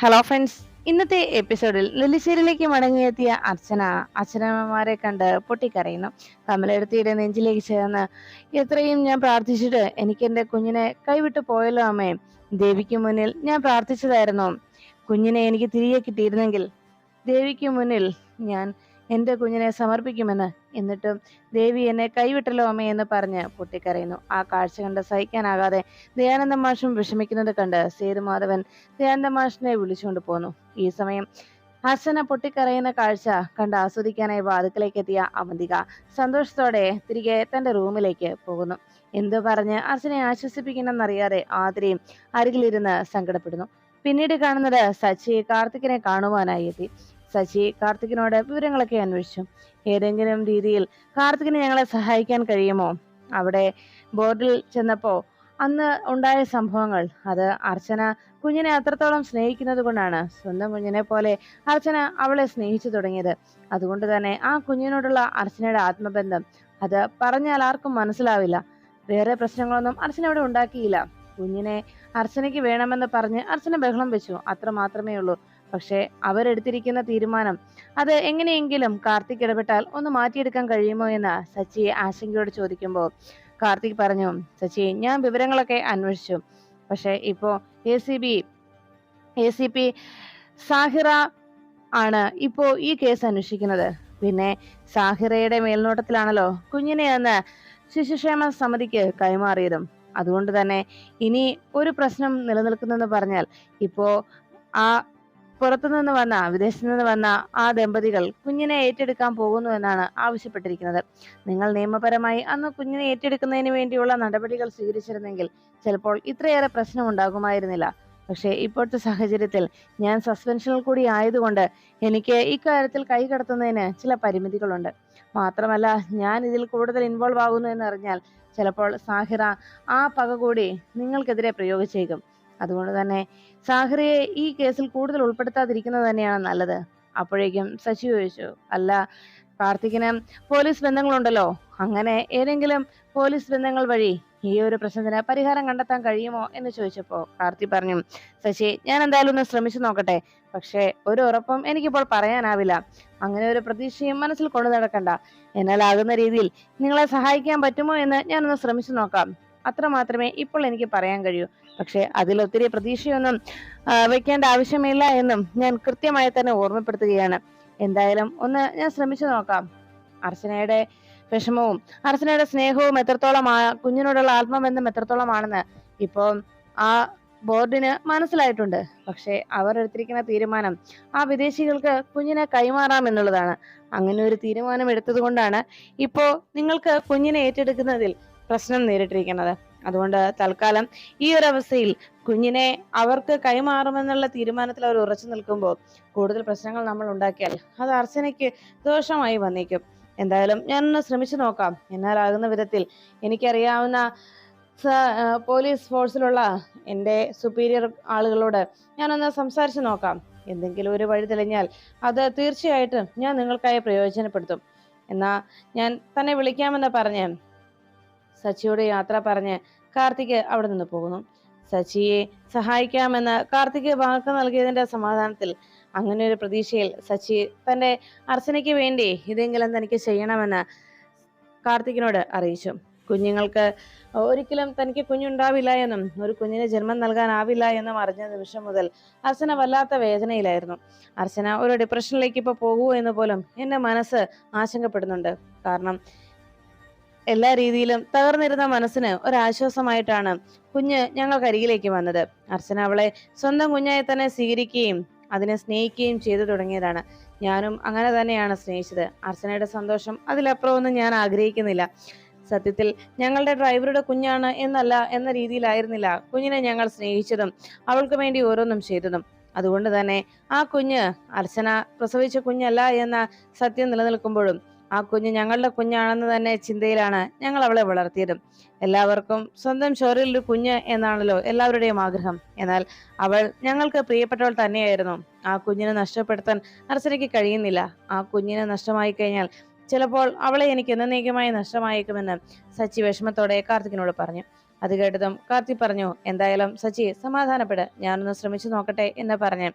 Hello friends, ഇന്നത്തെ എപ്പിസോഡിൽ നെല്ലിശ്ശേരിയിലേക്ക് മടങ്ങിയെത്തിയ അച്ഛനമ്മമാരെ കണ്ട് പൊട്ടിക്കരയുന്നു. കമലെടുത്തിയുടെ നെഞ്ചിലേക്ക് ചേർന്ന്, എത്രയും ഞാൻ പ്രാർത്ഥിച്ചിട്ട് എനിക്ക് എന്റെ കുഞ്ഞിനെ കൈവിട്ടു പോയല്ലോ അമ്മേ. ദേവിക്ക് മുന്നിൽ ഞാൻ പ്രാർത്ഥിച്ചതായിരുന്നു കുഞ്ഞിനെ എനിക്ക് തിരികെ കിട്ടിയിരുന്നെങ്കിൽ ദേവിക്ക് മുന്നിൽ ഞാൻ എന്റെ കുഞ്ഞിനെ സമർപ്പിക്കുമെന്ന്. എന്നിട്ടും ദേവി എന്നെ കൈവിട്ടല്ലോ അമ്മേ എന്ന് പറഞ്ഞ് പൊട്ടിക്കരയുന്നു. ആ കാഴ്ച കണ്ട് സഹിക്കാനാകാതെ ദയാനന്ദ മാഷും വിഷമിക്കുന്നത് കണ്ട് സേതുമാധവൻ ദയാനന്ദ മാഷിനെ വിളിച്ചുകൊണ്ട് പോന്നു. ഈ സമയം അർച്ചന പൊട്ടിക്കരയുന്ന കാഴ്ച കണ്ട് ആസ്വദിക്കാനായി വാതിക്കലേക്ക് എത്തിയ അവന്തിക സന്തോഷത്തോടെ തിരികെ തന്റെ റൂമിലേക്ക് പോകുന്നു. എന്തു പറഞ്ഞ് അർച്ചനയെ ആശ്വസിപ്പിക്കണമെന്നറിയാതെ ആതിരയും അരികിലിരുന്ന് സങ്കടപ്പെടുന്നു. പിന്നീട് കാണുന്നത് സച്ചി കാർത്തികിനെ കാണുവാനായി എത്തി. സച്ചി കാർത്തികിനോട് വിവരങ്ങളൊക്കെ അന്വേഷിച്ചു. ഏതെങ്കിലും രീതിയിൽ കാർത്തികിന് ഞങ്ങളെ സഹായിക്കാൻ കഴിയുമോ? അവിടെ ബോർഡിൽ ചെന്നപ്പോ അന്ന് ഉണ്ടായ സംഭവങ്ങൾ, അത് അർച്ചന കുഞ്ഞിനെ അത്രത്തോളം സ്നേഹിക്കുന്നത് കൊണ്ടാണ്. സ്വന്തം കുഞ്ഞിനെ പോലെ അർച്ചന അവളെ സ്നേഹിച്ചു തുടങ്ങിയത്. അതുകൊണ്ട് തന്നെ ആ കുഞ്ഞിനോടുള്ള അർച്ചനയുടെ ആത്മബന്ധം അത് പറഞ്ഞാൽ ആർക്കും മനസ്സിലാവില്ല. വേറെ പ്രശ്നങ്ങളൊന്നും അർച്ചന അവിടെ ഉണ്ടാക്കിയില്ല. കുഞ്ഞിനെ അർച്ചനയ്ക്ക് വേണമെന്ന് പറഞ്ഞ് അർച്ചന ബഹളം വെച്ചു, അത്ര മാത്രമേ ഉള്ളൂ. പക്ഷെ അവരെടുത്തിരിക്കുന്ന തീരുമാനം അത് എങ്ങനെയെങ്കിലും കാർത്തിക് ഇടപെട്ടാൽ ഒന്ന് മാറ്റിയെടുക്കാൻ കഴിയുമോ എന്ന് സച്ചിയെ ആശങ്കയോട് ചോദിക്കുമ്പോൾ കാർത്തിക് പറഞ്ഞു, സച്ചി, ഞാൻ വിവരങ്ങളൊക്കെ അന്വേഷിച്ചു. പക്ഷെ ഇപ്പോ എ സി പി സാഹിറ ആണ് ഇപ്പോ ഈ കേസ് അന്വേഷിക്കുന്നത്. പിന്നെ സാഹിറയുടെ മേൽനോട്ടത്തിലാണല്ലോ കുഞ്ഞിനെ അന്ന് ശിശുക്ഷേമ സമിതിക്ക് കൈമാറിയതും. അതുകൊണ്ട് തന്നെ ഇനി ഒരു പ്രശ്നം നിലനിൽക്കുന്നെന്ന് പറഞ്ഞാൽ ഇപ്പോ ആ വിദേശത്തു നിന്ന് വന്ന ആ ദമ്പതികൾ കുഞ്ഞിനെ ഏറ്റെടുക്കാൻ പോകുന്നു എന്നാണ് ആവശ്യപ്പെട്ടിരിക്കുന്നത്. നിങ്ങൾ നിയമപരമായി അന്ന് കുഞ്ഞിനെ ഏറ്റെടുക്കുന്നതിന് വേണ്ടിയുള്ള നടപടികൾ സ്വീകരിച്ചിരുന്നെങ്കിൽ ചിലപ്പോൾ ഇത്രയേറെ പ്രശ്നം ഉണ്ടാകുമായിരുന്നില്ല. പക്ഷേ ഇപ്പോഴത്തെ സാഹചര്യത്തിൽ ഞാൻ സസ്പെൻഷനിൽ കൂടി ആയതുകൊണ്ട് എനിക്ക് ഇക്കാര്യത്തിൽ കൈ കടത്തുന്നതിന് ചില പരിമിതികളുണ്ട്. മാത്രമല്ല, ഞാൻ ഇതിൽ കൂടുതൽ ഇൻവോൾവ് ആകുന്നു എന്നറിഞ്ഞാൽ ചിലപ്പോൾ സാഹിറ ആ പക കൂടി നിങ്ങൾക്കെതിരെ പ്രയോഗിച്ചേക്കും. അതുകൊണ്ട് തന്നെ സാഹിറയെ ഈ കേസിൽ കൂടുതൽ ഉൾപ്പെടുത്താതിരിക്കുന്നത് തന്നെയാണ് നല്ലത്. അപ്പോഴേക്കും ശശി ചോദിച്ചു, അല്ല, കാർത്തികിന് പോലീസ് ബന്ധങ്ങളുണ്ടല്ലോ, അങ്ങനെ ഏതെങ്കിലും പോലീസ് ബന്ധങ്ങൾ വഴി ഈ ഒരു പ്രശ്നത്തിന് പരിഹാരം കണ്ടെത്താൻ കഴിയുമോ എന്ന് ചോദിച്ചപ്പോ കാർത്തി പറഞ്ഞു, ശശി, ഞാൻ എന്തായാലും ഒന്ന് ശ്രമിച്ചു നോക്കട്ടെ. പക്ഷേ ഒരു ഉറപ്പും എനിക്കിപ്പോൾ പറയാനാവില്ല. അങ്ങനെ ഒരു പ്രതീക്ഷയും മനസ്സിൽ കൊണ്ടു നടക്കണ്ട. എന്നാലാകുന്ന രീതിയിൽ നിങ്ങളെ സഹായിക്കാൻ പറ്റുമോ എന്ന് ഞാനൊന്ന് ശ്രമിച്ചു നോക്കാം. അത്ര മാത്രമേ ഇപ്പോൾ എനിക്ക് പറയാൻ കഴിയൂ. പക്ഷെ അതിൽ ഒത്തിരി പ്രതീക്ഷയൊന്നും വെക്കേണ്ട ആവശ്യമില്ല എന്നും ഞാൻ കൃത്യമായി തന്നെ ഓർമ്മപ്പെടുത്തുകയാണ്. എന്തായാലും ഒന്ന് ഞാൻ ശ്രമിച്ചു നോക്കാം. അർച്ചനയുടെ വിഷമവും അർച്ചനയുടെ സ്നേഹവും കുഞ്ഞിനോടുള്ള ആത്മബന്ധം എത്രത്തോളമാണെന്ന് ഇപ്പോ ആ ബോർഡിന് മനസ്സിലായിട്ടുണ്ട്. പക്ഷെ അവർ എടുത്തിരിക്കുന്ന തീരുമാനം ആ വിദേശികൾക്ക് കുഞ്ഞിനെ കൈമാറാം എന്നുള്ളതാണ്. അങ്ങനെ ഒരു തീരുമാനം എടുത്തത് കൊണ്ടാണ് ഇപ്പോ നിങ്ങൾക്ക് കുഞ്ഞിനെ ഏറ്റെടുക്കുന്നതിൽ പ്രശ്നം നേരിട്ടിരിക്കുന്നത്. അതുകൊണ്ട് തൽക്കാലം ഈ ഒരു അവസ്ഥയിൽ കുഞ്ഞിനെ അവർക്ക് കൈമാറുമെന്നുള്ള തീരുമാനത്തിൽ അവർ ഉറച്ചു നിൽക്കുമ്പോൾ കൂടുതൽ പ്രശ്നങ്ങൾ നമ്മൾ ഉണ്ടാക്കിയാൽ അത് അർച്ചനയ്ക്ക് ദോഷമായി വന്നേക്കും. എന്തായാലും ഞാനൊന്ന് ശ്രമിച്ചു നോക്കാം. എന്നാലാകുന്ന വിധത്തിൽ എനിക്കറിയാവുന്ന പോലീസ് ഫോഴ്സിലുള്ള എൻ്റെ സുപ്പീരിയർ ആളുകളോട് ഞാനൊന്ന് സംസാരിച്ചു നോക്കാം. എന്തെങ്കിലും ഒരു വഴി തെളിഞ്ഞാൽ അത് തീർച്ചയായിട്ടും ഞാൻ നിങ്ങൾക്കായി പ്രയോജനപ്പെടുത്തും. എന്നാ ഞാൻ തന്നെ വിളിക്കാമെന്ന് പറഞ്ഞ് സച്ചിയോട് യാത്ര പറഞ്ഞ് കാർത്തിക് അവിടെ നിന്ന് പോകുന്നു. സച്ചിയെ സഹായിക്കാമെന്ന് കാർത്തിക് വാക്ക് നൽകിയതിന്റെ സമാധാനത്തിൽ, അങ്ങനെ ഒരു പ്രതീക്ഷയിൽ സച്ചി തന്റെ അർച്ചനയ്ക്ക് വേണ്ടി ഇതെങ്കിലും തനിക്ക് ചെയ്യണമെന്ന് കാർത്തികിനോട് അറിയിച്ചു. കുഞ്ഞുങ്ങൾക്ക് ഒരിക്കലും തനിക്ക് കുഞ്ഞുണ്ടാവില്ല എന്നും ഒരു കുഞ്ഞിന് ജന്മം നൽകാനാവില്ല എന്നും അറിഞ്ഞ നിമിഷം മുതൽ അർച്ചന വല്ലാത്ത വേദനയിലായിരുന്നു. അർച്ചന ഒരു ഡിപ്രഷനിലേക്ക് ഇപ്പൊ പോകുമോ എന്ന് പോലും എന്റെ മനസ്സ് ആശങ്കപ്പെടുന്നുണ്ട്. കാരണം എല്ലാ രീതിയിലും തകർന്നിരുന്ന മനസ്സിന് ഒരാശ്വാസമായിട്ടാണ് കുഞ്ഞ് ഞങ്ങൾക്കരികിലേക്ക് വന്നത്. അർച്ചന അവളെ സ്വന്തം കുഞ്ഞായി തന്നെ സ്വീകരിക്കുകയും അതിനെ സ്നേഹിക്കുകയും ചെയ്തു തുടങ്ങിയതാണ്. ഞാനും അങ്ങനെ തന്നെയാണ് സ്നേഹിച്ചത്. അർച്ചനയുടെ സന്തോഷം അതിലപ്പുറമൊന്നും ഞാൻ ആഗ്രഹിക്കുന്നില്ല. സത്യത്തിൽ ഞങ്ങളുടെ ഡ്രൈവറുടെ കുഞ്ഞാണ് എന്നല്ല എന്ന രീതിയിലായിരുന്നില്ല കുഞ്ഞിനെ ഞങ്ങൾ സ്നേഹിച്ചതും അവൾക്ക് വേണ്ടി ഓരോന്നും ചെയ്തതും. അതുകൊണ്ട് തന്നെ ആ കുഞ്ഞ് അർച്ചന പ്രസവിച്ച കുഞ്ഞല്ല എന്ന സത്യം നിലനിൽക്കുമ്പോഴും ആ കുഞ്ഞ് ഞങ്ങളുടെ കുഞ്ഞാണെന്ന് തന്നെ ചിന്തയിലാണ് ഞങ്ങൾ അവളെ വളർത്തിയതും. എല്ലാവർക്കും സ്വന്തം ചോരയിൽ ഒരു കുഞ്ഞ് എന്നാണല്ലോ എല്ലാവരുടെയും ആഗ്രഹം. എന്നാൽ അവൾ ഞങ്ങൾക്ക് പ്രിയപ്പെട്ടവൾ തന്നെയായിരുന്നു. ആ കുഞ്ഞിനെ നഷ്ടപ്പെടുത്താൻ അർച്ചനയ്ക്ക് കഴിയുന്നില്ല. ആ കുഞ്ഞിനെ നഷ്ടമായി കഴിഞ്ഞാൽ ചിലപ്പോൾ അവളെ എനിക്ക് എന്നേക്കുമായി നഷ്ടമായേക്കുമെന്ന് സച്ചി വിഷമത്തോടെ കാർത്തികിനോട് പറഞ്ഞു. അത് കേട്ടതും കാർത്തി പറഞ്ഞു, എന്തായാലും സച്ചി സമാധാനപ്പെട്, ഞാനൊന്ന് ശ്രമിച്ചു നോക്കട്ടെ എന്ന് പറഞ്ഞ്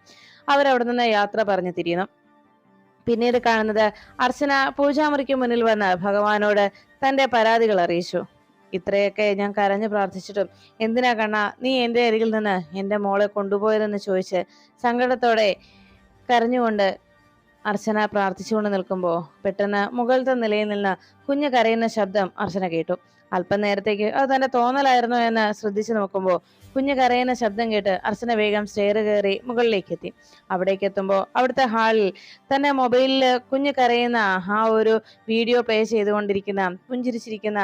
അവരവിടെ നിന്ന് യാത്ര പറഞ്ഞു തിരിയുന്നു. പിന്നീട് കാണുന്നത് അർച്ചന പൂജാമുറിക്ക് മുന്നിൽ വന്ന് ഭഗവാനോട് തന്റെ പരാതികൾ അറിയിച്ചു. ഇത്രയൊക്കെ ഞാൻ കരഞ്ഞു പ്രാർത്ഥിച്ചിട്ടും എന്തിനാ കണ്ണാ നീ എന്റെ അരികിൽ നിന്ന് എന്റെ മോളെ കൊണ്ടുപോയതെന്ന് ചോദിച്ച് സങ്കടത്തോടെ കരഞ്ഞുകൊണ്ട് അർച്ചന പ്രാർത്ഥിച്ചുകൊണ്ട് നിൽക്കുമ്പോ പെട്ടെന്ന് മുകളിലത്തെ നിലയിൽ നിന്ന് കുഞ്ഞ് കരയുന്ന ശബ്ദം അർച്ചന കേട്ടു. അല്പം നേരത്തേക്ക് അത് തന്റെ തോന്നലായിരുന്നോ എന്ന് ശ്രദ്ധിച്ചു നോക്കുമ്പോ കുഞ്ഞ് കരയുന്ന ശബ്ദം കേട്ട് അർച്ചന വേഗം സ്റ്റെയർ കയറി മുകളിലേക്ക് എത്തി. അവിടേക്ക് എത്തുമ്പോൾ അവിടുത്തെ ഹാളിൽ തന്നെ മൊബൈലില് കുഞ്ഞ് കരയുന്ന ആ ഒരു വീഡിയോ പ്ലേ ചെയ്തുകൊണ്ടിരിക്കുന്ന പുഞ്ചിരിച്ചിരിക്കുന്ന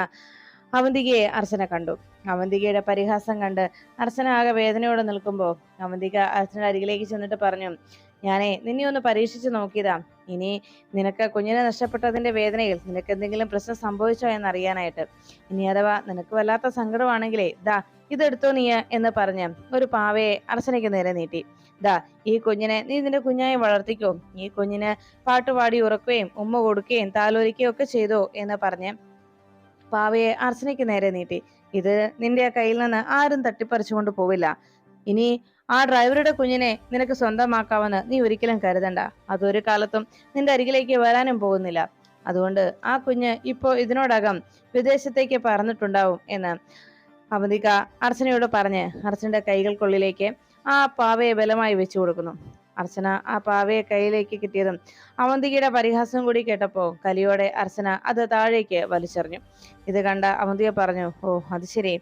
അവന്തികയെ അർച്ചന കണ്ടു. അവന്തികയുടെ പരിഹാസം കണ്ട് അർച്ചന ആകെ വേദനയോടെ നിൽക്കുമ്പോൾ അവന്തിക അർച്ചനയുടെ അരികിലേക്ക് ചെന്നിട്ട് പറഞ്ഞു, ഞാനേ നിന്നെ ഒന്ന് പരീക്ഷിച്ചു നോക്കിയതാ, ഇനി നിനക്ക് കുഞ്ഞിനെ നഷ്ടപ്പെട്ടതിന്റെ വേദനയിൽ നിനക്ക് എന്തെങ്കിലും പ്രശ്നം സംഭവിച്ചോ എന്നറിയാനായിട്ട്. ഇനി അഥവാ നിനക്ക് വല്ലാത്ത സങ്കടമാണെങ്കിലേ ദാ ഇതെടുത്തോ നീ എന്ന് പറഞ്ഞ് ഒരു പാവയെ അർച്ചനയ്ക്ക് നേരെ നീട്ടി. ദാ ഈ കുഞ്ഞിനെ നീ നിന്റെ കുഞ്ഞായി വളർത്തിക്കോ, ഈ കുഞ്ഞിന് പാട്ടുപാടി ഉറക്കുകയും ഉമ്മ കൊടുക്കുകയും താലോലിക്കുകയും ഒക്കെ ചെയ്തോ എന്ന് പറഞ്ഞ് പാവയെ അർച്ചനയ്ക്ക് നേരെ നീട്ടി. ഇത് നിന്റെ കയ്യിൽ നിന്ന് ആരും തട്ടിപ്പറിച്ചുകൊണ്ട് പോവില്ല. ഇനി ആ ഡ്രൈവറുടെ കുഞ്ഞിനെ നിനക്ക് സ്വന്തമാക്കാമെന്ന് നീ ഒരിക്കലും കരുതണ്ട. അതൊരു കാലത്തും നിന്റെ അരികിലേക്ക് വരാനും പോകുന്നില്ല. അതുകൊണ്ട് ആ കുഞ്ഞ് ഇപ്പോ ഇതിനോടകം വിദേശത്തേക്ക് പറന്നിട്ടുണ്ടാവും എന്ന് അവന്തിക അർച്ചനയോട് പറഞ്ഞ് അർച്ചനയുടെ കൈകൾക്കുള്ളിലേക്ക് ആ പാവയെ ബലമായി വെച്ചു കൊടുക്കുന്നു. അർച്ചന ആ പാവയെ കയ്യിലേക്ക് കിട്ടിയതും അവന്തികയുടെ പരിഹാസം കൂടി കേട്ടപ്പോ കലിയോടെ അർച്ചന അത് താഴേക്ക് വലിച്ചെറിഞ്ഞു. ഇത് കണ്ട അവന്തിക പറഞ്ഞു, ഓ അത് ശരി,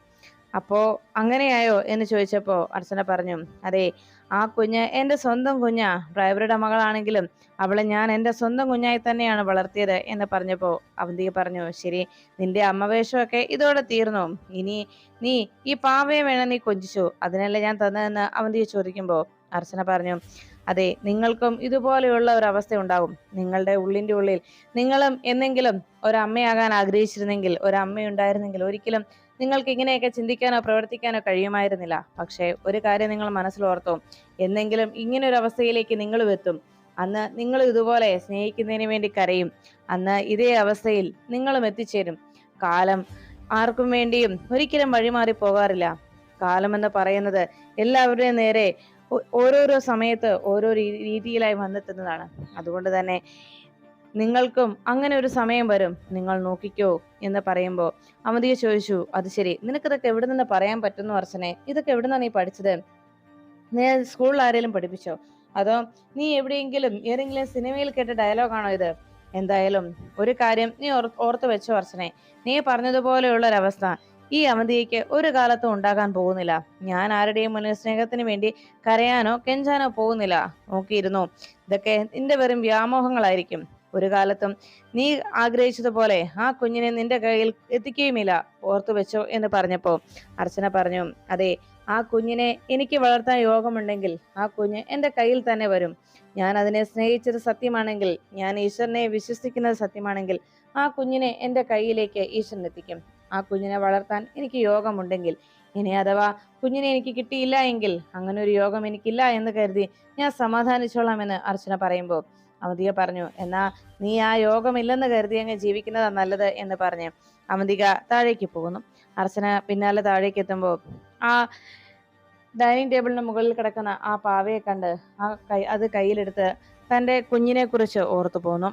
അപ്പോ അങ്ങനെയായോ എന്ന് ചോദിച്ചപ്പോ അർച്ചന പറഞ്ഞു, അതെ, ആ കുഞ്ഞ് എന്റെ സ്വന്തം കുഞ്ഞാ. ഡ്രൈവറുടെ മകളാണെങ്കിലും അവളെ ഞാൻ എന്റെ സ്വന്തം കുഞ്ഞായി തന്നെയാണ് വളർത്തിയത് എന്ന് പറഞ്ഞപ്പോ അവന്തിക പറഞ്ഞു, ശരി, നിന്റെ അമ്മവേഷമൊക്കെ ഇതോടെ തീർന്നു. ഇനി നീ ഈ പാവയെ വേണം നീ കൊഞ്ചിച്ചു, അതിനല്ലേ ഞാൻ തന്നതെന്ന് അവന്തിക ചോദിക്കുമ്പോ അർച്ചന പറഞ്ഞു, അതെ, നിങ്ങൾക്കും ഇതുപോലെയുള്ള ഒരു അവസ്ഥ ഉണ്ടാകും. നിങ്ങളുടെ ഉള്ളിന്റെ ഉള്ളിൽ നിങ്ങളും എന്നെങ്കിലും ഒരമ്മയാകാൻ ആഗ്രഹിച്ചിരുന്നെങ്കിൽ, ഒരമ്മയുണ്ടായിരുന്നെങ്കിൽ ഒരിക്കലും നിങ്ങൾക്ക് ഇങ്ങനെയൊക്കെ ചിന്തിക്കാനോ പ്രവർത്തിക്കാനോ കഴിയുമായിരുന്നില്ല. പക്ഷേ ഒരു കാര്യം നിങ്ങൾ മനസ്സിലോർത്തോ, എന്നെങ്കിലും ഇങ്ങനെ ഒരു അവസ്ഥയിലേക്ക് നിങ്ങളും എത്തും. അന്ന് നിങ്ങൾ ഇതുപോലെ സ്നേഹിക്കുന്നതിന് വേണ്ടി കരയും. അന്ന് ഇതേ അവസ്ഥയിൽ നിങ്ങളും എത്തിച്ചേരും. കാലം ആർക്കും വേണ്ടിയും ഒരിക്കലും വഴിമാറി പോകാറില്ല. കാലം എന്ന് പറയുന്നത് എല്ലാവരുടെയും നേരെ ഓരോരോ സമയത്ത് ഓരോ രീതിയിലായി വന്നെത്തുന്നതാണ്. അതുകൊണ്ട് തന്നെ നിങ്ങൾക്കും അങ്ങനെ ഒരു സമയം വരും, നിങ്ങൾ നോക്കിക്കോ എന്ന് പറയുമ്പോൾ അവന്തിക ചോദിച്ചു, അത് ശരി, നിനക്കിതൊക്കെ എവിടെ നിന്ന് പറയാൻ പറ്റുന്നു അർച്ചനെ? ഇതൊക്കെ എവിടെ നിന്നാണ് നീ പഠിച്ചത്? നീ സ്കൂളിൽ ആരെങ്കിലും പഠിപ്പിച്ചോ, അതോ നീ എവിടെയെങ്കിലും ഏതെങ്കിലും സിനിമയിൽ കേട്ട ഡയലോഗാണോ ഇത്? എന്തായാലും ഒരു കാര്യം നീ ഓർത്ത് വെച്ചോ അർച്ചനെ, നീ പറഞ്ഞതുപോലെയുള്ള ഒരവസ്ഥ ഈ അവന്തികയ്ക്ക് ഒരു കാലത്തും ഉണ്ടാകാൻ പോകുന്നില്ല. ഞാൻ ആരുടെയും മുന്നിൽ സ്നേഹത്തിന് വേണ്ടി കരയാനോ കെഞ്ചാനോ പോകുന്നില്ല. നോക്കിയിരുന്നു, ഇതൊക്കെ നിന്റെ വെറും വ്യാമോഹങ്ങളായിരിക്കും. ഒരു കാലത്തും നീ ആഗ്രഹിച്ചതുപോലെ ആ കുഞ്ഞിനെ നിന്റെ കയ്യിൽ എത്തിക്കുകയുമില്ല, ഓർത്തു വെച്ചോ എന്ന് പറഞ്ഞപ്പോ അർച്ചന പറഞ്ഞു, അതെ, ആ കുഞ്ഞിനെ എനിക്ക് വളർത്താൻ യോഗമുണ്ടെങ്കിൽ ആ കുഞ്ഞ് എന്റെ കയ്യിൽ തന്നെ വരും. ഞാൻ അതിനെ സ്നേഹിച്ചത് സത്യമാണെങ്കിൽ, ഞാൻ ഈശ്വരനെ വിശ്വസിക്കുന്നത് സത്യമാണെങ്കിൽ ആ കുഞ്ഞിനെ എന്റെ കയ്യിലേക്ക് ഈശ്വരൻ എത്തിക്കും. ആ കുഞ്ഞിനെ വളർത്താൻ എനിക്ക് യോഗമുണ്ടെങ്കിൽ, ഇനി അഥവാ കുഞ്ഞിനെ എനിക്ക് കിട്ടിയില്ല എങ്കിൽ, അങ്ങനെ ഒരു യോഗം എനിക്കില്ല എന്ന് കരുതി ഞാൻ സമാധാനിച്ചോളാം എന്ന് അർച്ചന പറയുമ്പോൾ അവന്തിക പറഞ്ഞു, എന്നാ നീ ആ യോഗമില്ലെന്ന് കരുതി അങ്ങ് ജീവിക്കുന്നതാ നല്ലത് എന്ന് പറഞ്ഞ് അവന്തിക താഴേക്ക് പോകുന്നു. അർച്ചന പിന്നാലെ താഴേക്ക് എത്തുമ്പോൾ ആ ഡൈനിങ് ടേബിളിന് മുകളിൽ കിടക്കുന്ന ആ പാവയെ കണ്ട് അത് കയ്യിലെടുത്ത് തന്റെ കുഞ്ഞിനെ കുറിച്ച് ഓർത്തു പോന്നു.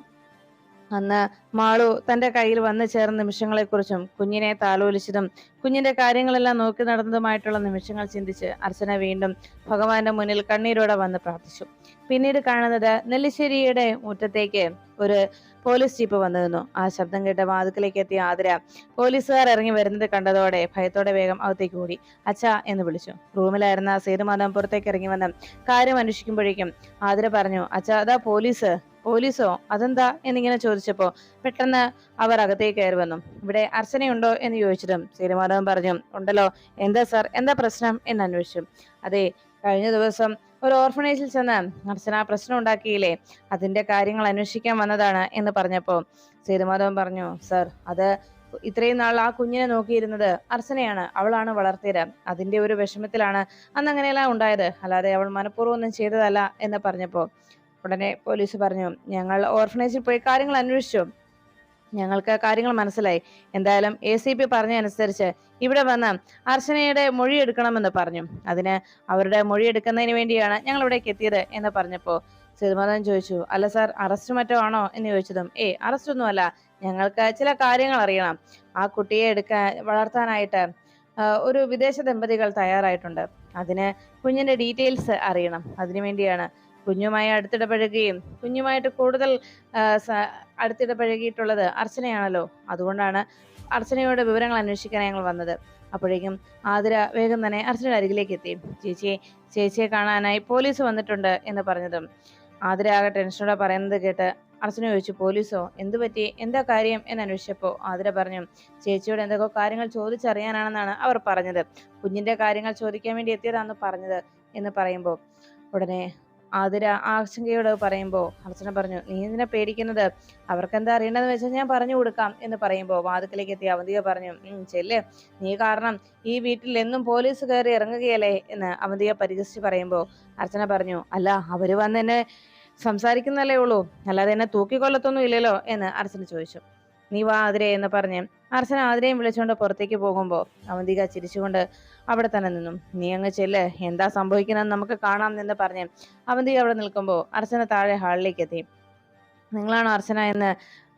അന്ന് മാളു തന്റെ കയ്യിൽ വന്നു ചേർന്ന നിമിഷങ്ങളെക്കുറിച്ചും കുഞ്ഞിനെ താലോലിച്ചതും കുഞ്ഞിന്റെ കാര്യങ്ങളെല്ലാം നോക്കി നടന്നതുമായിട്ടുള്ള നിമിഷങ്ങൾ ചിന്തിച്ച് അർച്ചന വീണ്ടും ഭഗവാന്റെ മുന്നിൽ കണ്ണീരോടെ വന്ന് പ്രാർത്ഥിച്ചു. പിന്നീട് കാണുന്നത് നെല്ലിശ്ശേരിയുടെ മുറ്റത്തേക്ക് ഒരു പോലീസ് ജീപ്പ് വന്നു നിന്നു. ആ ശബ്ദം കേട്ട വാതിക്കലേക്ക് എത്തിയ ആതിര പോലീസുകാർ ഇറങ്ങി വരുന്നത് കണ്ടതോടെ ഭയത്തോടെ വേഗം അകത്തേക്ക് ഓടി. അച്ഛാ എന്ന് വിളിച്ചു. റൂമിലായിരുന്ന സേതുമാധവൻ പുറത്തേക്ക് ഇറങ്ങി വന്ന് കാര്യം അന്വേഷിക്കുമ്പോഴേക്കും ആതിര പറഞ്ഞു, അച്ഛാ അതാ പോലീസ്. പോലീസോ? അതെന്താ എന്നിങ്ങനെ ചോദിച്ചപ്പോ പെട്ടെന്ന് അവർ അകത്തേക്ക് കയറി വന്നു. ഇവിടെ അർച്ചനയുണ്ടോ എന്ന് ചോദിച്ചതും സേതുമാധവൻ പറഞ്ഞു, ഉണ്ടല്ലോ. എന്താ സാർ, എന്താ പ്രശ്നം എന്ന് അന്വേഷിച്ചു. അതെ, കഴിഞ്ഞ ദിവസം ഒരു ഓർഫനേജിൽ ചെന്ന് അർച്ചന പ്രശ്നം ഉണ്ടാക്കിയില്ലേ, അതിന്റെ കാര്യങ്ങൾ അന്വേഷിക്കാൻ വന്നതാണ് എന്ന് പറഞ്ഞപ്പോ സേതുമാധവൻ പറഞ്ഞു, സർ, അത് ഇത്രയും നാൾ ആ കുഞ്ഞിനെ നോക്കിയിരുന്നത് അർച്ചനയാണ്, അവളാണ് വളർത്തിയത്. അതിന്റെ ഒരു വിഷമത്തിലാണ് അന്ന് അങ്ങനെയെല്ലാം ഉണ്ടായത്, അല്ലാതെ അവൾ മനഃപൂർവ്വം ഒന്നും ചെയ്തതല്ല എന്ന് പറഞ്ഞപ്പോ ഉടനെ പോലീസ് പറഞ്ഞു, ഞങ്ങൾ ഓർഫനേജിൽ പോയി കാര്യങ്ങൾ അന്വേഷിച്ചു. ഞങ്ങൾക്ക് കാര്യങ്ങൾ മനസ്സിലായി. എന്തായാലും ACP പറഞ്ഞതനുസരിച്ച് ഇവിടെ വന്ന് അർച്ചനയുടെ മൊഴി എടുക്കണമെന്ന് പറഞ്ഞു. അതിന് അവരുടെ മൊഴി എടുക്കുന്നതിന് വേണ്ടിയാണ് ഞങ്ങൾ ഇവിടേക്ക് എത്തിയത് എന്ന് പറഞ്ഞപ്പോ സേതുമാധവൻ ചോദിച്ചു, അല്ല സാർ അറസ്റ്റ് മറ്റോ ആണോ എന്ന് ചോദിച്ചതും, അറസ്റ്റ് ഒന്നുമല്ല, ഞങ്ങൾക്ക് ചില കാര്യങ്ങൾ അറിയണം. ആ കുട്ടിയെ വളർത്താനായിട്ട് ഒരു വിദേശ ദമ്പതികൾ തയ്യാറായിട്ടുണ്ട്. അതിന് കുഞ്ഞിന്റെ ഡീറ്റെയിൽസ് അറിയണം. അതിനുവേണ്ടിയാണ് കുഞ്ഞുമായി അടുത്തിടപഴകുകയും കുഞ്ഞുമായിട്ട് കൂടുതൽ അടുത്തിടപഴകിയിട്ടുള്ളത് അർച്ചനയാണല്ലോ. അതുകൊണ്ടാണ് അർച്ചനയോട് വിവരങ്ങൾ അന്വേഷിക്കാൻ ഞങ്ങൾ വന്നത്. അപ്പോഴേക്കും ആതിര വേഗം തന്നെ അർച്ചനയുടെ അരികിലേക്ക് എത്തി. ചേച്ചിയെ കാണാനായി പോലീസ് വന്നിട്ടുണ്ട് എന്ന് പറഞ്ഞതും ആതിര ആകെ ടെൻഷനോടെ പറയുന്നത് കേട്ട് അർച്ചന ചോദിച്ചു, പോലീസോ? എന്തു പറ്റി, എന്താ കാര്യം എന്ന് അന്വേഷിച്ചപ്പോ ആതിര പറഞ്ഞു, ചേച്ചിയോട് എന്തൊക്കെ കാര്യങ്ങൾ ചോദിച്ചറിയാനാണെന്നാണ് അവർ പറഞ്ഞത്. കുഞ്ഞിന്റെ കാര്യങ്ങൾ ചോദിക്കാൻ വേണ്ടി എത്തിയതാണെന്ന് പറഞ്ഞത് എന്ന് പറയുമ്പോൾ ഉടനെ ആതിര ആശങ്കയോട് പറയുമ്പോൾ അർച്ചന പറഞ്ഞു, നീ എന്തിനാ പേടിക്കുന്നത്? അവർക്ക് എന്താ അറിയേണ്ടതെന്ന് വെച്ചാൽ ഞാൻ പറഞ്ഞു കൊടുക്കാം എന്ന് പറയുമ്പോൾ വാതിക്കലേക്ക് എത്തി അവന്തിക പറഞ്ഞു, ചെല്ല്, നീ കാരണം ഈ വീട്ടിൽ എന്നും പോലീസ് കയറി ഇറങ്ങുകയല്ലേ എന്ന് അവന്തിക പരിഹസിച്ച് പറയുമ്പോൾ അർച്ചന പറഞ്ഞു, അല്ല അവര് വന്ന് എന്നെ സംസാരിക്കുന്നല്ലേ ഉള്ളൂ, അല്ലാതെ എന്നെ തൂക്കിക്കൊല്ലത്തൊന്നും ഇല്ലല്ലോ എന്ന് അർച്ചന ചോദിച്ചു. നീ വാ ആതിരേ എന്ന് പറഞ്ഞ് അർച്ചന ആതിരയും വിളിച്ചുകൊണ്ട് പുറത്തേക്ക് പോകുമ്പോൾ അവന്തിക ചിരിച്ചുകൊണ്ട് അവിടെ തന്നെ നിന്നും. നീ അങ്ങ് ചെല്ല്, എന്താ സംഭവിക്കുന്നതെന്ന് നമുക്ക് കാണാം എന്ന് പറഞ്ഞ് അവന്തിക അവിടെ നിൽക്കുമ്പോൾ അർച്ചന താഴെ ഹാളിലേക്ക് എത്തി. നിങ്ങളാണോ അർച്ചന എന്ന്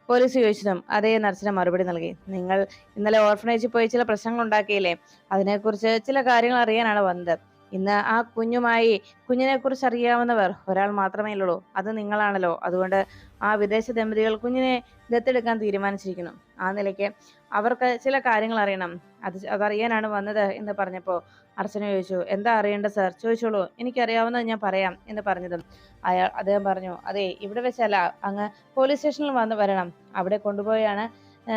പോലീസ് ചോദിച്ചതും അതേ എന്ന് അർച്ചന മറുപടി നൽകി. നിങ്ങൾ ഇന്നലെ ഓർഫനേജിൽ പോയി ചില പ്രശ്നങ്ങൾ ഉണ്ടാക്കിയില്ലേ, അതിനെക്കുറിച്ച് ചില കാര്യങ്ങൾ അറിയാനാണ് വന്നത്. ഇന്ന് ആ കുഞ്ഞിനെ കുറിച്ച് അറിയാവുന്നവർ ഒരാൾ മാത്രമേ ഉള്ളൂ, അത് നിങ്ങളാണല്ലോ. അതുകൊണ്ട് ആ വിദേശ ദമ്പതികൾ കുഞ്ഞിനെ ദത്തെടുക്കാൻ തീരുമാനിച്ചിരിക്കുന്നു. ആ നിലയ്ക്ക് അവർക്ക് ചില കാര്യങ്ങൾ അറിയണം, അതറിയാനാണ് വന്നത് എന്ന് പറഞ്ഞപ്പോൾ അർച്ചന ചോദിച്ചു, എന്താ അറിയേണ്ടത് സാർ, ചോദിച്ചോളൂ, എനിക്കറിയാവുന്നത് ഞാൻ പറയാം എന്ന് പറഞ്ഞതും അദ്ദേഹം പറഞ്ഞു, അതെ, ഇവിടെ വെച്ചല്ല, അങ്ങ് പോലീസ് സ്റ്റേഷനിൽ വരണം, അവിടെ കൊണ്ടുപോയാണ്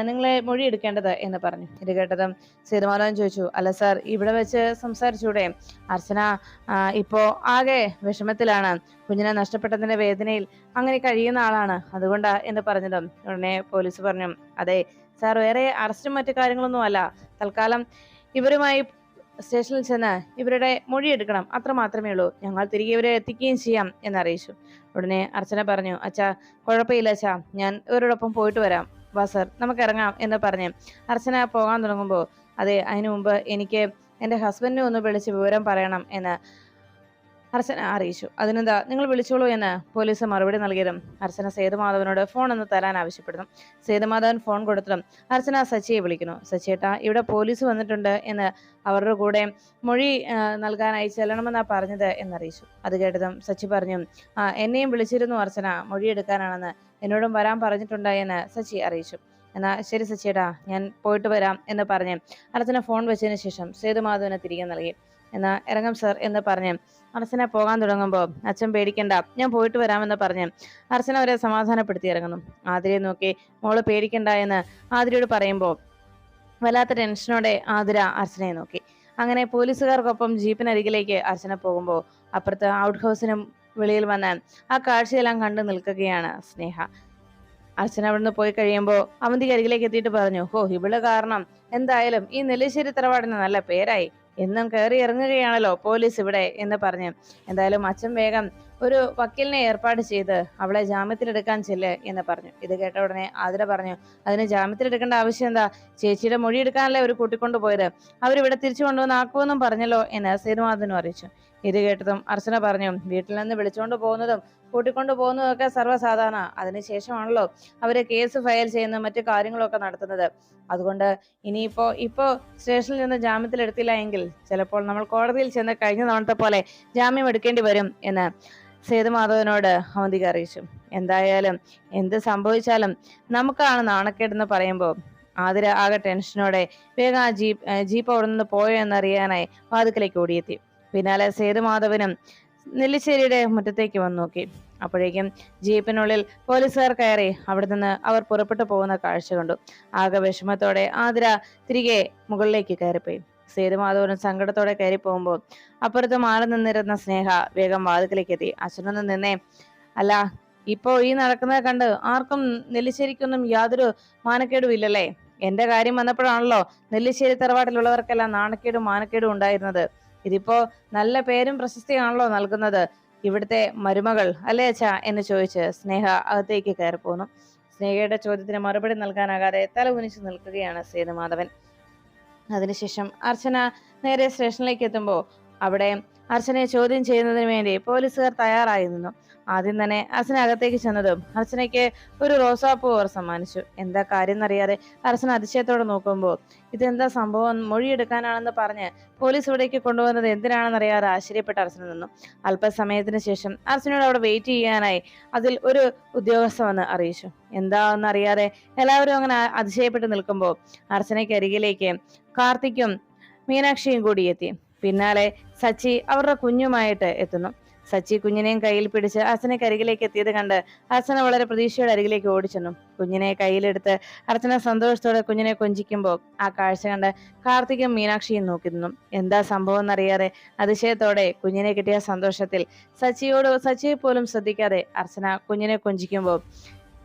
നിങ്ങളെ മൊഴി എടുക്കേണ്ടത് എന്ന് പറഞ്ഞു. ഇത് കേട്ടതും സേതുമാധവൻ ചോദിച്ചു, അല്ല സാർ ഇവിടെ വെച്ച് സംസാരിച്ചൂടെ? അർച്ചന ഇപ്പോ ആകെ വിഷമത്തിലാണ്, കുഞ്ഞിനെ നഷ്ടപ്പെട്ടതിന്റെ വേദനയിൽ അങ്ങനെ കഴിയുന്ന ആളാണ്, അതുകൊണ്ടാ എന്ന് പറഞ്ഞതും ഉടനെ പോലീസ് പറഞ്ഞു, അതെ സാർ, വേറെ അറസ്റ്റും മറ്റു കാര്യങ്ങളൊന്നും അല്ല, തൽക്കാലം ഇവരുമായി സ്റ്റേഷനിൽ ചെന്ന് ഇവരുടെ മൊഴി എടുക്കണം, അത്ര മാത്രമേ ഉള്ളൂ, ഞങ്ങൾ തിരികെ ഇവരെ എത്തിക്കുകയും ചെയ്യാം എന്നറിയിച്ചു. ഉടനെ അർച്ചന പറഞ്ഞു, അച്ഛാ കുഴപ്പമില്ല അച്ഛാ, ഞാൻ ഇവരോടൊപ്പം പോയിട്ട് വരാം, വാ സർ നമുക്ക് ഇറങ്ങാം എന്ന് പറഞ്ഞ് അർച്ചന പോകാൻ തുടങ്ങുമ്പോൾ, അതെ, അതിനു മുമ്പ് എനിക്ക് എൻ്റെ ഹസ്ബൻഡിനെ ഒന്ന് വിളിച്ച് വിവരം പറയണം എന്ന് അർച്ചന അറിയിച്ചു. അതിനെന്താ, നിങ്ങൾ വിളിച്ചോളൂ എന്ന് പോലീസ് മറുപടി നൽകിയതും അർച്ചന സേതുമാധവനോട് ഫോൺ ഒന്ന് തരാൻ ആവശ്യപ്പെടുന്നു. സേതുമാധവൻ ഫോൺ കൊടുത്തതും അർച്ചന സച്ചിയെ വിളിക്കുന്നു. സച്ചിയേട്ടാ, ഇവിടെ പോലീസ് വന്നിട്ടുണ്ട് എന്ന് അവരുടെ കൂടെ മൊഴി നൽകാനായി ചെല്ലണമെന്നാ പറഞ്ഞത് എന്നറിയിച്ചു. അത് കേട്ടതും സച്ചി പറഞ്ഞു, എന്നെയും വിളിച്ചിരുന്നു അർച്ചന, മൊഴിയെടുക്കാനാണെന്ന്, എന്നോടും വരാൻ പറഞ്ഞിട്ടുണ്ട് എന്ന് സച്ചി അറിയിച്ചു. എന്നാ ശരി സച്ചിയേട്ടാ, ഞാൻ പോയിട്ട് വരാം എന്ന് പറഞ്ഞ് അർച്ചന ഫോൺ വെച്ചതിന് ശേഷം സേതുമാധവന് തിരികെ നൽകി. എന്നാ ഇറങ്ങാം സർ എന്ന് പറഞ്ഞ് അർച്ചന പോകാൻ തുടങ്ങുമ്പോൾ, അച്ഛൻ പേടിക്കണ്ട, ഞാൻ പോയിട്ട് വരാമെന്ന് പറഞ്ഞ് അർച്ചന അവരെ സമാധാനപ്പെടുത്തി ഇറങ്ങുന്നു. ആതിരയെ നോക്കി മോള് പേടിക്കണ്ട എന്ന് ആതിരയോട് പറയുമ്പോൾ വല്ലാത്ത ടെൻഷനോടെ ആതിര അർച്ചനയെ നോക്കി. അങ്ങനെ പോലീസുകാർക്കൊപ്പം ജീപ്പിനരികിലേക്ക് അർച്ചന പോകുമ്പോൾ അപ്പുറത്ത് ഔട്ട് ഹൗസിനും വെളിയിൽ വന്ന് ആ കാഴ്ചയെല്ലാം കണ്ടു നിൽക്കുകയാണ് സ്നേഹ. അർച്ചന അവിടുന്ന് പോയി കഴിയുമ്പോൾ അവന്തിക്ക് അരികിലേക്ക് എത്തിയിട്ട് പറഞ്ഞു, ഇവള് കാരണം എന്തായാലും ഈ നെല്ലിശ്ശേരി തറവാടിന് നല്ല പേരായി, എന്നും കയറി ഇറങ്ങുകയാണല്ലോ പോലീസ് ഇവിടെ എന്ന് പറഞ്ഞ് എന്തായാലും അച്ഛൻ വേഗം ഒരു വക്കീലിനെ ഏർപ്പാട് ചെയ്ത് അവളെ ജാമ്യത്തിലെടുക്കാൻ ചെല്ല് എന്ന് പറഞ്ഞു. ഇത് കേട്ട ഉടനെ ആതിര പറഞ്ഞു, അതിന് ജാമ്യത്തിലെടുക്കേണ്ട ആവശ്യം എന്താ, ചേച്ചിയുടെ മൊഴി എടുക്കാനല്ലേ അവർ കൂട്ടിക്കൊണ്ടു പോയത്, അവരിവിടെ തിരിച്ചു കൊണ്ടുവന്ന് ആക്കുമെന്നും പറഞ്ഞല്ലോ എന്ന് സേതുമാധവനും അറിയിച്ചു. ഇത് കേട്ടതും അർച്ചന പറഞ്ഞു, വീട്ടിൽ നിന്ന് വിളിച്ചുകൊണ്ട് പോകുന്നതും കൂട്ടിക്കൊണ്ടു പോകുന്നതൊക്കെ സർവ്വസാധാരണ, അതിനുശേഷമാണല്ലോ അവര് കേസ് ഫയൽ ചെയ്യുന്ന മറ്റു കാര്യങ്ങളൊക്കെ നടത്തുന്നത്. അതുകൊണ്ട് ഇപ്പോ സ്റ്റേഷനിൽ നിന്ന് ജാമ്യത്തിലെടുത്തില്ല എങ്കിൽ ചിലപ്പോൾ നമ്മൾ കോടതിയിൽ ചെന്ന് കഴിഞ്ഞ തവണത്തെ പോലെ ജാമ്യം എടുക്കേണ്ടി വരും എന്ന് സേതുമാധവനോട് അവന്തിക അറിയിച്ചു. എന്തായാലും എന്ത് സംഭവിച്ചാലും നമുക്കാണ് നാണക്കേടെന്ന് പറയുമ്പോൾ ആതിര ആകെ ടെൻഷനോടെ വേഗം ആ ജീപ്പ് അവിടെ നിന്ന് പോയോ എന്നറിയാനായി വാതിക്കലേക്ക് ഓടിയെത്തി. പിന്നാലെ സേതുമാധവനും നെല്ലിശ്ശേരിയുടെ മുറ്റത്തേക്ക് വന്നു നോക്കി. അപ്പോഴേക്കും ജീപ്പിനുള്ളിൽ പോലീസുകാർ കയറി അവിടെ നിന്ന് അവർ പുറപ്പെട്ടു പോകുന്ന കാഴ്ച കണ്ടു. ആകെ വിഷമത്തോടെ ആതിര തിരികെ മുകളിലേക്ക് കയറിപ്പോയി. സേതുമാധവനും സങ്കടത്തോടെ കയറി പോകുമ്പോൾ അപ്പുറത്ത് മാറി നിന്നിരുന്ന സ്നേഹ വേഗം വാതിക്കലേക്ക് എത്തി. അച്ഛനൊന്നും നിന്നേ, അല്ല ഇപ്പോ ഈ നടക്കുന്നത് കണ്ട് ആർക്കും നെല്ലിശ്ശേരിക്കൊന്നും യാതൊരു മാനക്കേടും ഇല്ലല്ലേ? എന്റെ കാര്യം വന്നപ്പോഴാണല്ലോ നെല്ലിശ്ശേരി തറവാട്ടിലുള്ളവർക്കെല്ലാം നാണക്കേടും മാനക്കേടും ഉണ്ടായിരുന്നത്. ഇതിപ്പോ നല്ല പേരും പ്രശസ്തിയാണല്ലോ നൽകുന്നത് ഇവിടുത്തെ മരുമകൾ, അല്ലേ അച്ഛാ എന്ന് ചോദിച്ച് സ്നേഹ അകത്തേക്ക് കയറി പോന്നു. സ്നേഹയുടെ ചോദ്യത്തിന് മറുപടി നൽകാനാകാതെ തല കുനിച്ചു നിൽക്കുകയാണ് സേതുമാധവൻ. അതിനുശേഷം അർച്ചന നേരെ സ്റ്റേഷനിലേക്ക് എത്തുമ്പോൾ അവിടെ അർച്ചനയെ ചോദ്യം ചെയ്യുന്നതിന് വേണ്ടി പോലീസുകാർ തയ്യാറായി നിന്നു. ആദ്യം തന്നെ അർച്ചന അകത്തേക്ക് ചെന്നതും അർച്ചനയ്ക്ക് ഒരു റോസാപ്പൂ അവർ സമ്മാനിച്ചു. എന്താ കാര്യം എന്നറിയാതെ അർച്ചന അതിശയത്തോടെ നോക്കുമ്പോൾ ഇതെന്താ സംഭവം, മൊഴിയെടുക്കാനാണെന്ന് പറഞ്ഞ് പോലീസ് ഇവിടേക്ക് കൊണ്ടുവന്നത് എന്തിനാണെന്നറിയാതെ ആശ്ചര്യപ്പെട്ട അർച്ചന നിന്നു. അല്പസമയത്തിന് ശേഷം അർച്ചനയോട് അവിടെ വെയിറ്റ് ചെയ്യാനായി അതിൽ ഒരു ഉദ്യോഗസ്ഥ വന്ന് അറിയിച്ചു. എന്താണെന്നറിയാതെ എല്ലാവരും അങ്ങനെ അതിശയപ്പെട്ട് നിൽക്കുമ്പോൾ അർച്ചനയ്ക്ക് അരികിലേക്ക് കാർത്തിക്കും മീനാക്ഷിയും കൂടി എത്തി. പിന്നാലെ സച്ചി അവരുടെ കുഞ്ഞുമായിട്ട് എത്തുന്നു. സച്ചി കുഞ്ഞിനെയും കയ്യിൽ പിടിച്ച് അർച്ചനയ്ക്ക് അരികിലേക്ക് എത്തിയത് കണ്ട് അർച്ചന വളരെ പ്രതീക്ഷയുടെ അരികിലേക്ക് ഓടിച്ചെന്നു. കുഞ്ഞിനെ കയ്യിലെടുത്ത് അർച്ചന സന്തോഷത്തോടെ കുഞ്ഞിനെ കൊഞ്ചിക്കുമ്പോൾ ആ കാഴ്ച കണ്ട് കാർത്തിക്കും മീനാക്ഷിയും നോക്കി നിന്നു. എന്താ സംഭവം എന്നറിയാതെ അതിശയത്തോടെ കുഞ്ഞിനെ കിട്ടിയ സന്തോഷത്തിൽ സച്ചിയെ പോലും ശ്രദ്ധിക്കാതെ അർച്ചന കുഞ്ഞിനെ കൊഞ്ചിക്കുമ്പോൾ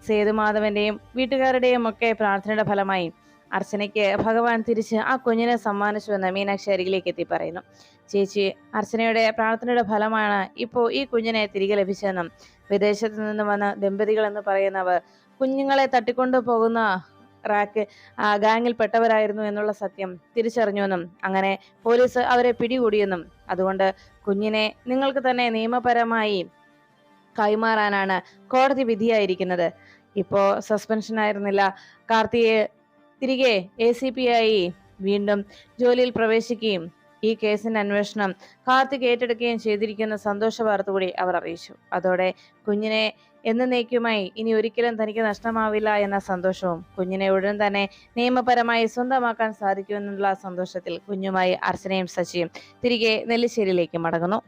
സേതുമാധവന്റെയും വീട്ടുകാരുടെയും ഒക്കെ പ്രാർത്ഥനയുടെ ഫലമായി അർച്ചനയ്ക്ക് ഭഗവാൻ തിരിച്ച് ആ കുഞ്ഞിനെ സമ്മാനിച്ചുവെന്ന് മീനാക്ഷി അരികിലേക്ക് എത്തി പറയുന്നു. ചേച്ചി, അർച്ചനയുടെ പ്രാർത്ഥനയുടെ ഫലമാണ് ഇപ്പോൾ ഈ കുഞ്ഞിനെ തിരികെ ലഭിച്ചതെന്നും വിദേശത്ത് നിന്ന് വന്ന ദമ്പതികൾ എന്ന് പറയുന്നവർ കുഞ്ഞുങ്ങളെ തട്ടിക്കൊണ്ടു പോകുന്ന ഗാങ്ങിൽ പെട്ടവരായിരുന്നു എന്നുള്ള സത്യം തിരിച്ചറിഞ്ഞുവെന്നും അങ്ങനെ പോലീസ് അവരെ പിടികൂടിയെന്നും അതുകൊണ്ട് കുഞ്ഞിനെ നിങ്ങൾക്ക് തന്നെ നിയമപരമായി കൈമാറാനാണ് കോടതി വിധിയായിരിക്കുന്നത്. ഇപ്പോ സസ്പെൻഷൻ ആയിരുന്നില്ല, കാർത്തിയെ തിരികെ ACP ആയി വീണ്ടും ജോലിയിൽ പ്രവേശിക്കുകയും ഈ കേസിന്റെ അന്വേഷണം കാർത്തിക് ഏറ്റെടുക്കുകയും ചെയ്തിരിക്കുന്ന സന്തോഷ വാർത്ത കൂടി അവർ അറിയിച്ചു. അതോടെ കുഞ്ഞിനെ എന്നേക്കുമായി ഇനി ഒരിക്കലും തനിക്ക് നഷ്ടമാവില്ല എന്ന സന്തോഷവും കുഞ്ഞിനെ ഉടൻ തന്നെ നിയമപരമായി സ്വന്തമാക്കാൻ സാധിക്കുമെന്നുള്ള സന്തോഷത്തിൽ കുഞ്ഞുമായി അർച്ചനയും സച്ചിയും തിരികെ നെല്ലിശ്ശേരിയിലേക്ക് മടങ്ങുന്നു.